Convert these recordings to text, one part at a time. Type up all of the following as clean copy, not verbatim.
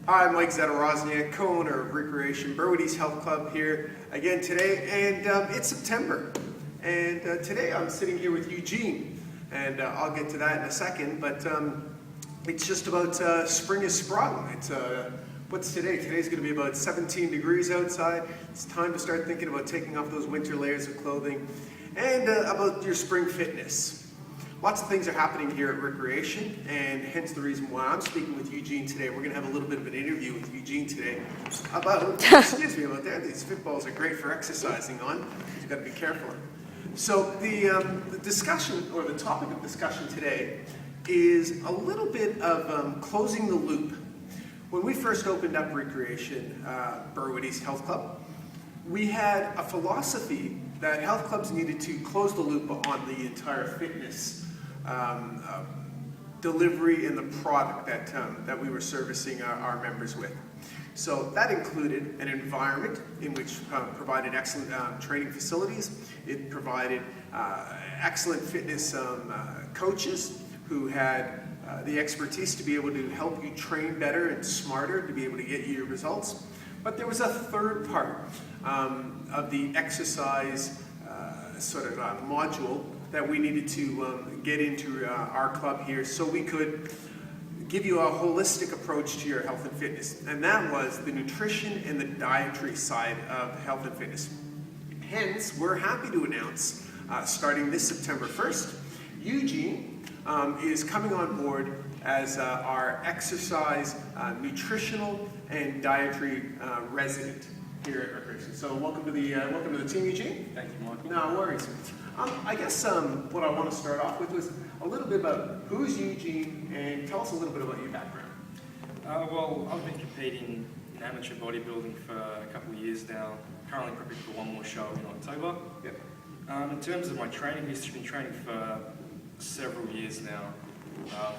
Hi, I'm Mike Zadorozniak, co-owner of Recreation Burwood East Health Club here again today, and it's September. And today I'm sitting here with Eugene, and I'll get to that in a second, but it's just about spring is sprung. It's what's today? Today's going to be about 17 degrees outside. It's time to start thinking about taking off those winter layers of clothing and about your spring fitness. Lots of things are happening here at Recreation, and hence the reason why I'm speaking with Eugene today. We're going to have a little bit of an interview with Eugene today about, excuse me about that, these footballs are great for exercising on. You've got to be careful. So the discussion, or the topic of discussion today, is a little bit of closing the loop. When we first opened up Recreation, Burwood East Health Club, we had a philosophy that health clubs needed to close the loop on the entire fitness delivery and the product that we were servicing our members with. So that included an environment in which provided excellent training facilities. It provided excellent fitness coaches who had the expertise to be able to help you train better and smarter to be able to get you your results. But there was a third part of the exercise module that we needed to get into our club here so we could give you a holistic approach to your health and fitness. And that was the nutrition and the dietary side of health and fitness. Hence, we're happy to announce, starting this September 1st, Eugene is coming on board as our exercise, nutritional, and dietary resident here at Recreation. So welcome to the team, Eugene. Thank you, Michael. No worries. I guess what I want to start off with was a little bit about who's Eugene, and tell us a little bit about your background. Well, I've been competing in amateur bodybuilding for a couple of years now. Currently prepping for one more show in October. Yep. In terms of my training history, I've been training for several years now,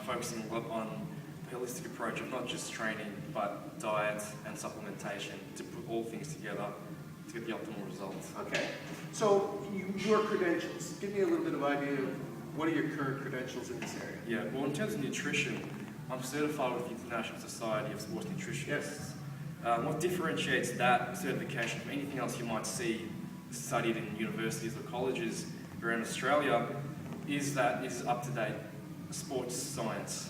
focusing a lot on a holistic approach of not just training, but diet and supplementation to put all things together to get the optimal results. Okay. So your credentials, give me a little bit of idea of what are your current credentials in this area? Yeah, well, in terms of nutrition, I'm certified with the International Society of Sports Nutritionists. Yes. What differentiates that certification from anything else you might see studied in universities or colleges around Australia is that it is up-to-date sports science.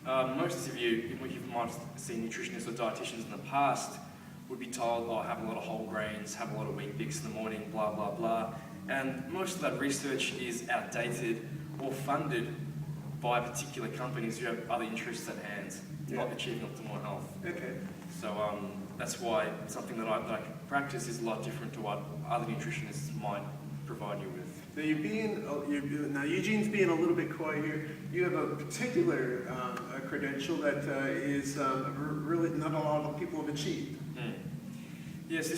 Most of you might have seen nutritionists or dietitians in the past would be told, oh, have a lot of whole grains, have a lot of wheat bix in the morning, blah, blah, blah. And most of that research is outdated or funded by particular companies who have other interests at hand, not achieving optimal health. Okay. So that's why something that I can practice is a lot different to what other nutritionists might provide you with. Now Eugene's being a little bit coy here. You have a particular credential that is really not a lot of people have achieved. Yes,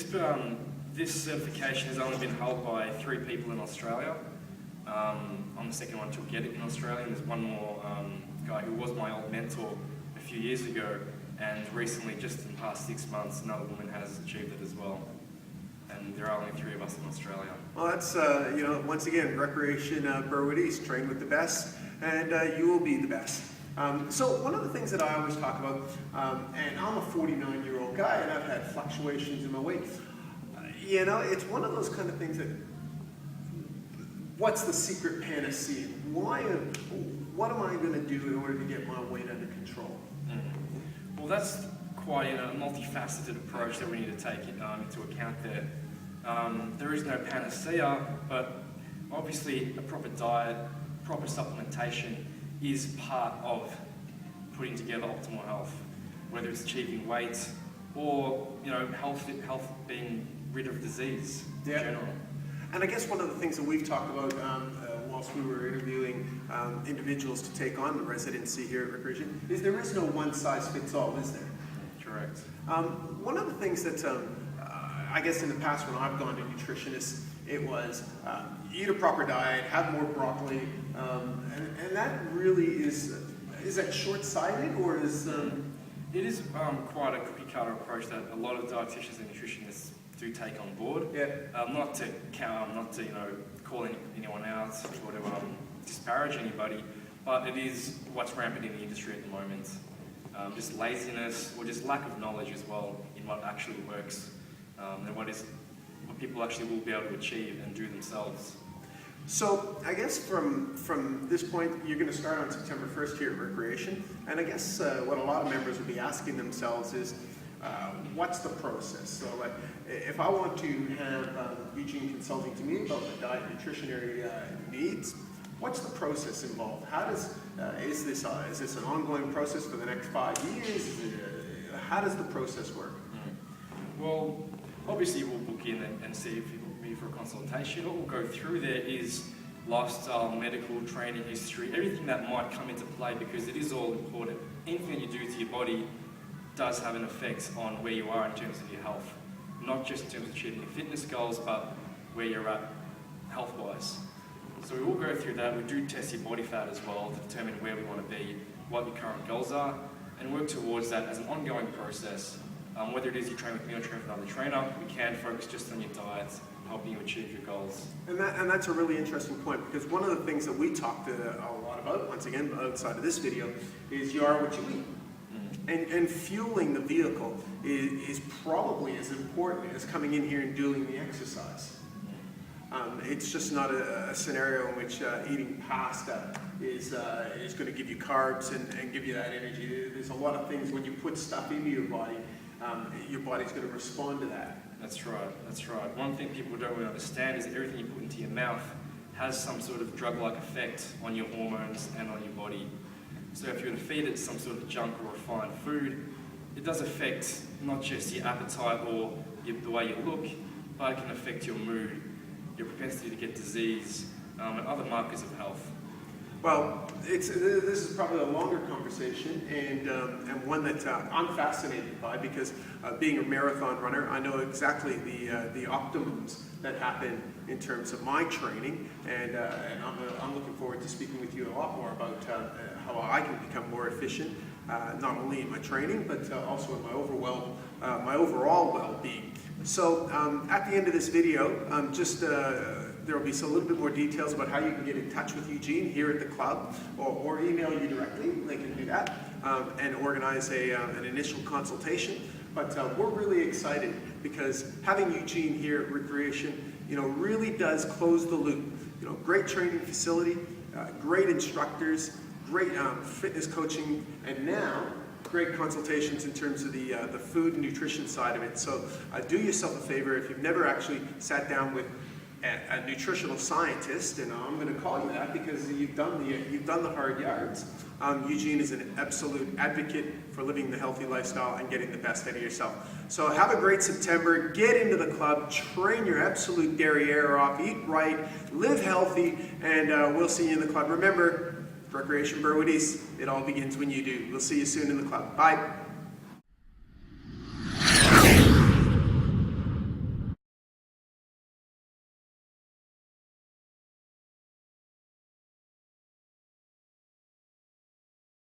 this certification has only been held by 3 people in Australia. I'm the second one to get it in Australia, and there's one more guy who was my old mentor a few years ago, and recently, just in the past 6 months, another woman has achieved it as well. And there are only 3 of us in Australia. Well, that's, once again, Recreation Burwood East, train with the best, and you will be the best. So one of the things that I always talk about, and I'm a 49-year-old guy, and I've had fluctuations in my weight. It's one of those kind of things that, what's the secret panacea? What am I going to do in order to get my weight under control? Well, that's quite a multifaceted approach that we need to take into account there. There is no panacea, but obviously a proper diet, proper supplementation is part of putting together optimal health, whether it's achieving weight or health being rid of disease in general. And I guess one of the things that we've talked about whilst we were interviewing individuals to take on the residency here at Recreation is there is no one size fits all, is there? Correct. One of the things that I guess in the past when I've gone to nutritionists, it was eat a proper diet, have more broccoli, and that really is that short-sighted, or is... It is quite a cookie-cutter approach that a lot of dietitians and nutritionists do take on board. Yeah. Not to call anyone out or to disparage anybody, but it is what's rampant in the industry at the moment. just laziness, or just lack of knowledge as well in what actually works, and what people actually will be able to achieve and do themselves. So I guess from this point, you're going to start on September 1st here at Recreation, and I guess what a lot of members will be asking themselves is, what's the process? So like, if I want to have Eugene consulting to me about my diet and nutrition area needs, what's the process involved? How does, is this an ongoing process for the next 5 years? How does the process work? Well, obviously we'll book in and see if you book me for a consultation. What we'll go through there is lifestyle, medical, training history, everything that might come into play, because it is all important. Anything that you do to your body does have an effect on where you are in terms of your health. Not just in terms of achieving your fitness goals, but where you're at health-wise. So we will go through that. We do test your body fat as well to determine where we want to be, what your current goals are, and work towards that as an ongoing process. Whether it is you train with me or train with another trainer, we can focus just on your diet, helping you achieve your goals. And that's a really interesting point, because one of the things that we talked a lot about, once again, outside of this video, is you are what you eat. And fueling the vehicle is probably as important as coming in here and doing the exercise. It's just not a scenario in which eating pasta is going to give you carbs and give you that energy. There's a lot of things when you put stuff into your body's going to respond to that. That's right, that's right. One thing people don't really understand is that everything you put into your mouth has some sort of drug-like effect on your hormones and on your body. So if you were to feed it some sort of junk or refined food, it does affect not just your appetite or the way you look, but it can affect your mood, your propensity to get disease, and other markers of health. Well, this is probably a longer conversation, and one that I'm fascinated by, because being a marathon runner, I know exactly the optimums that happen in terms of my training, and I'm looking forward to speaking with you a lot more about how I can become more efficient, not only in my training, but also in my overall well-being. So at the end of this video, there will be a little bit more details about how you can get in touch with Eugene here at the club, or email you directly. They can do that and organize an initial consultation. But we're really excited, because having Eugene here at Recreation, really does close the loop. Great training facility, great instructors, great fitness coaching, and now great consultations in terms of the food and nutrition side of it. So do yourself a favor, if you've never actually sat down with a nutritional scientist, and I'm going to call you that because you've done the hard yards. Eugene is an absolute advocate for living the healthy lifestyle and getting the best out of yourself. So have a great September. Get into the club, train your absolute derriere off, eat right, live healthy, and we'll see you in the club. Remember, Recreation Burwood East, it all begins when you do. We'll see you soon in the club. Bye.